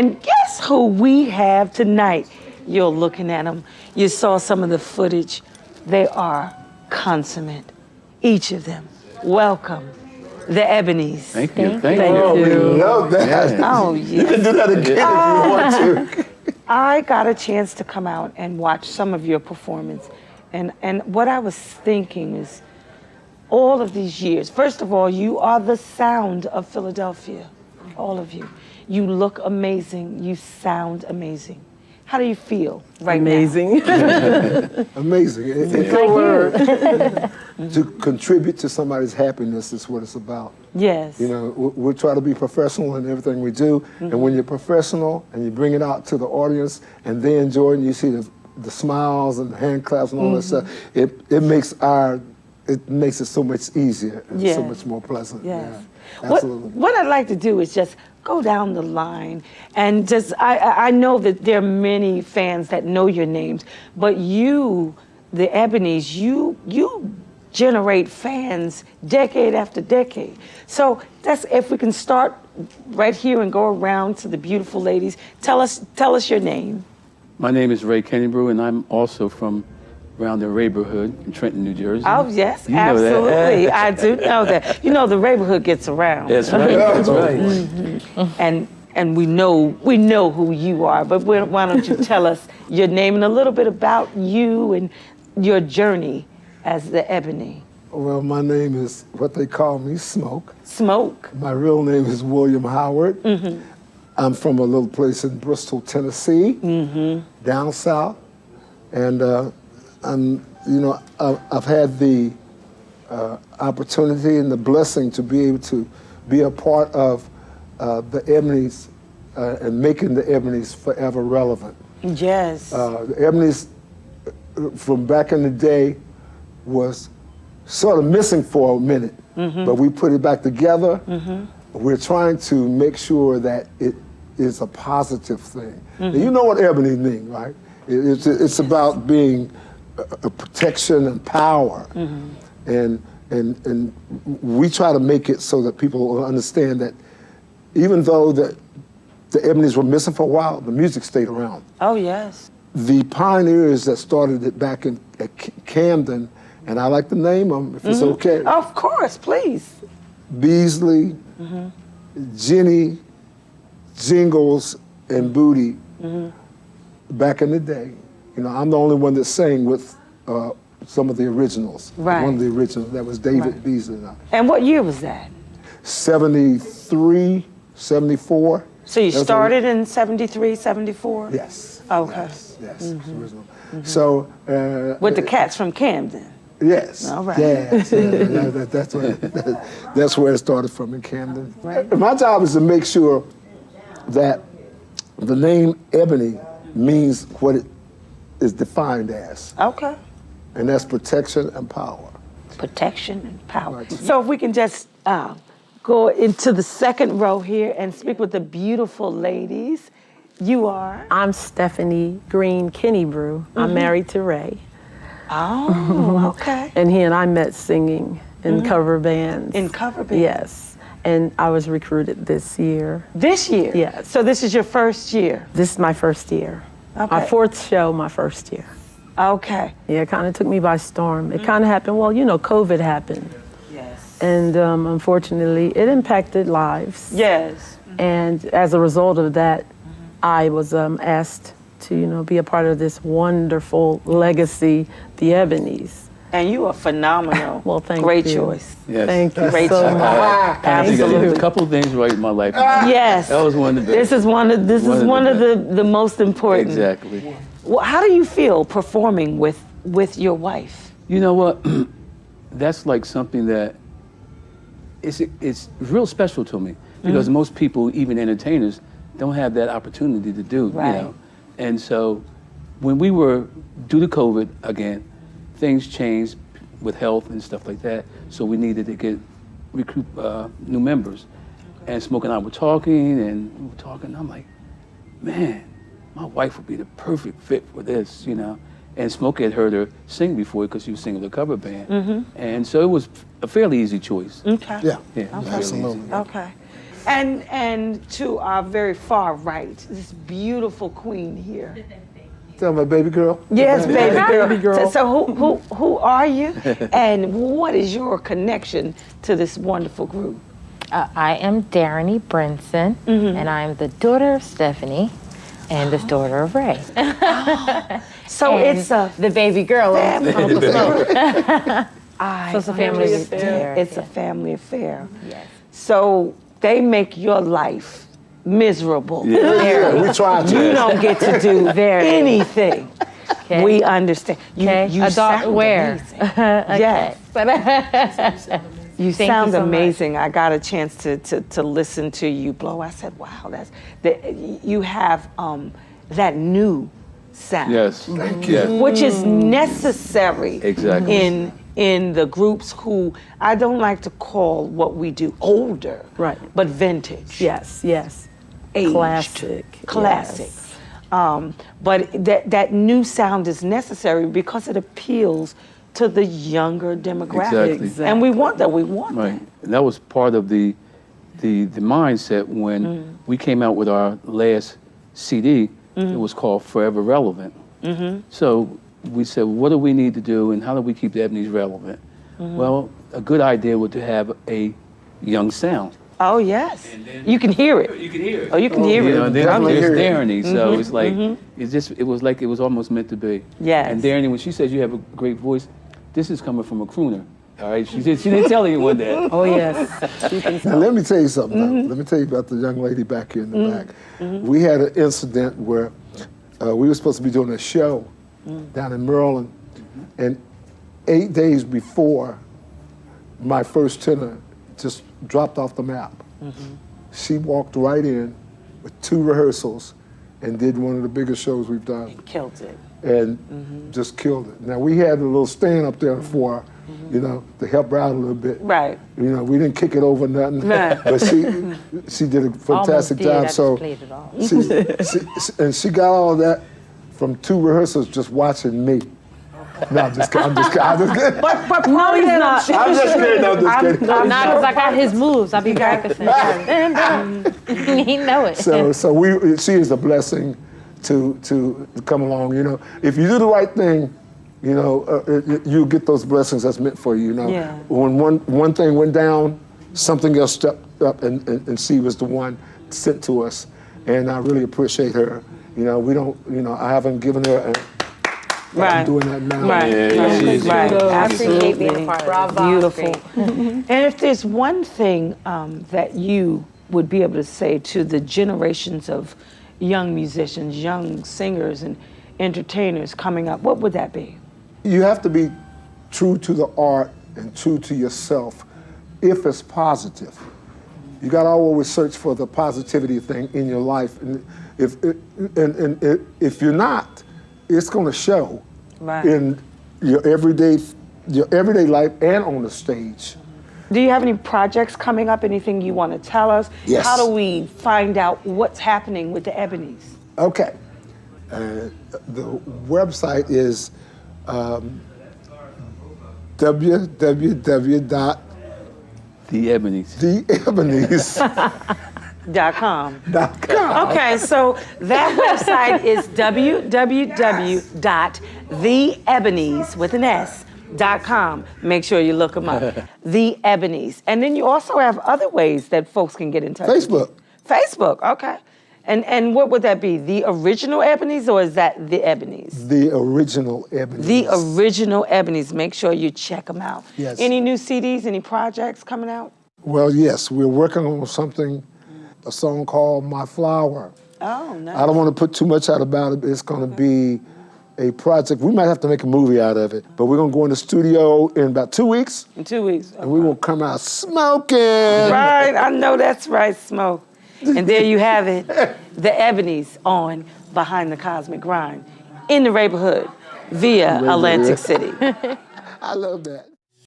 And guess who we have tonight? You're looking at them. You saw some of the footage. They are consummate, each of them. Welcome, the Ebonys. Thank you. Thank you. Oh, we love that. Yeah. Oh, yes. You can do that again if you want to. I got a chance to come out and watch some of your performance. And what I was thinking is, all of these years, first of all, you are the sound of Philadelphia, all of you. You look amazing, you sound amazing. How do you feel right Amazing. now? Amazing. To contribute to somebody's happiness is what it's about. Yes. You know, we try to be professional in everything we do, and when you're professional and you bring it out to the audience and they enjoy it and you see the smiles and the hand claps and all that stuff, it makes it so much easier and so much more pleasant. Yes. Yeah, absolutely. What I'd like to do is just go down the line and just, I know that there are many fans that know your names, but you, the Ebonys, you generate fans decade after decade. So that's, if we can start right here and go around to the beautiful ladies, tell us your name. My name is Ray Kennebrew, and I'm also from around the neighborhood in Trenton, New Jersey. Oh, yes, You know that. absolutely. I do know that. You know, the neighborhood gets around. That's right. That's right. And we know who you are, but why don't you tell us your name and a little bit about you and your journey as the Ebony. Well, my name is what they call me, Smoke. Smoke. My real name is William Howard. I'm from a little place in Bristol, Tennessee, down south, and I've had the opportunity and the blessing to be able to be a part of the Ebonys and making the Ebonys forever relevant. Yes. The Ebonys from back in the day was sort of missing for a minute, but we put it back together. We're trying to make sure that it is a positive thing. Now, you know what Ebony means, right? It's about being a protection and power, and we try to make it so that people will understand that even though the Ebonys were missing for a while, the music stayed around. Oh, yes. The pioneers that started it back at Camden, and I like to name them if it's okay. Of course, please. Beasley, Jenny, Jingles, and Booty. Back in the day, you know, I'm the only one that sang with some of the originals. Right. One of the originals, that was David Beasley. And what year was that? 73, 74. So you started in 73, 74? Yes. Okay. Yes, original. So. With the cats from Camden? Yes. All right. Yes. That's where it started from, in Camden. Right. My job is to make sure that the name Ebony means what it is defined as. Okay. And that's protection and power. Protection and power. Right. So if we can just go into the second row here and speak with the beautiful ladies. You are? I'm Stephanie Green Kennebrew. I'm married to Ray. Oh, okay. And he and I met singing in cover bands. In cover bands? Yes. And I was recruited this year. This year? Yes. So this is your first year? This is my first year. Okay. My fourth show, my first year. Okay. Yeah, it kind of took me by storm. It kind of happened, well, you know, COVID happened. Yes. And unfortunately, it impacted lives. Yes. And as a result of that, I was asked to, you know, be a part of this wonderful legacy, the Ebonys. And you are phenomenal. Well, thank Great you. choice. Yes. Thank you Great so choice. much. I think I did Absolutely. a couple of things right in my life. Yes. That was one of the best. This is one of the most important. Exactly. Well, how do you feel performing with your wife? You know what? That's like something that it's real special to me, because most people, even entertainers, don't have that opportunity to do. Right. You know? And so when we were due to COVID again, things changed with health and stuff like that. So we needed to recruit new members. And Smoke and I were talking, and I'm like, man, my wife would be the perfect fit for this, you know. And Smoke had heard her sing before because she was singing with a cover band. And so it was a fairly easy choice. Okay. Yeah, Yeah, it was fairly absolutely. easy. Okay. And to our very far right, this beautiful queen here. Tell my baby girl. Yes, baby girl. Baby girl. So who are you, and what is your connection to this wonderful group? I am Darren Brinson, and I'm the daughter of Stephanie and the daughter of Ray. So And it's a the baby girl of Uncle Smoke. So it's a family affair. It's a family affair. Yes. So they make your life miserable. Yeah, we tried to. You don't get to do anything. Okay. We understand. Okay. You Adult sound wear. amazing. Yes. You Thank sound you so much. amazing. I got a chance to listen to you blow. I said, wow, you have that new sound. Yes. Thank you. Yes. Which is necessary Exactly. in the groups who I don't like to call what we do older, Right. but vintage. Yes, yes. Aged. Classic. Classic. Yes. But that new sound is necessary because it appeals to the younger demographic. Exactly. And we want that. We want Right. And that was part of the mindset when we came out with our last CD. It was called Forever Relevant. So we said, what do we need to do and how do we keep the Ebonys relevant? Well, a good idea would to have a young sound. Oh, yes. You can hear it. You can hear it. Oh, you can hear You know, it. and then Definitely there's hear it. Darren, so it's like it was almost meant to be. Yes. And Darren, when she says you have a great voice, this is coming from a crooner. All right, she didn't tell anyone that. Oh, yes. Now, let me tell you something. Now. Let me tell you about the young lady back here in the back. We had an incident where we were supposed to be doing a show down in Maryland, and 8 days before, my first tenor just dropped off the map. She walked right in with 2 rehearsals and did one of the biggest shows we've done, Killed it. and just killed it. Now, we had a little stand up there for her, you know, to help her out a little bit. Right. You know, we didn't kick it over nothing, Right. but she did a fantastic did. job. I So just played it off. she got all of that from 2 rehearsals just watching me. No, I'm just kidding. I'm just kidding. But part of that, I'm just kidding. I'm just kidding. Nah, because I got his moves. I be practicing. He know it. So she is a blessing to come along. You know, if you do the right thing, you know, you get those blessings that's meant for you. You know, Yeah. when one thing went down, something else stepped up, and she was the one sent to us, and I really appreciate her. You know, we don't. You know, I haven't given her. Right. I'm doing that now. Right. Yeah, she is. Right. I appreciate being Absolutely. a part of it. Beautiful. And if there's one thing that you would be able to say to the generations of young musicians, young singers, and entertainers coming up, what would that be? You have to be true to the art and true to yourself if it's positive. You got to always search for the positivity thing in your life. And if you're not, it's going to show Right. in your everyday life and on the stage. Do you have any projects coming up? Anything you want to tell us? Yes. How do we find out what's happening with the Ebonys? Okay. The website is .com. www.theebonys.com. Okay, so that website is www.theebonys.com. Make sure you look them up. The Ebonys. And then you also have other ways that folks can get in touch with you. Facebook. Facebook, okay. And what would that be? The original Ebonys, or is that the Ebonys? The original Ebonys. The original Ebonys. Make sure you check them out. Yes. Any new CDs, any projects coming out? Well, yes, we're working on something, a song called My Flower. Oh, nice. I don't want to put too much out about it, but it's going to be a project. We might have to make a movie out of it, but we're going to go in the studio in about 2 weeks, In 2 weeks. and we're going to come out smoking. Right, I know that's right, Smoke. And there you have it, the Ebonys on Behind the Cosmic Grind in the neighborhood via Atlantic City. I love that.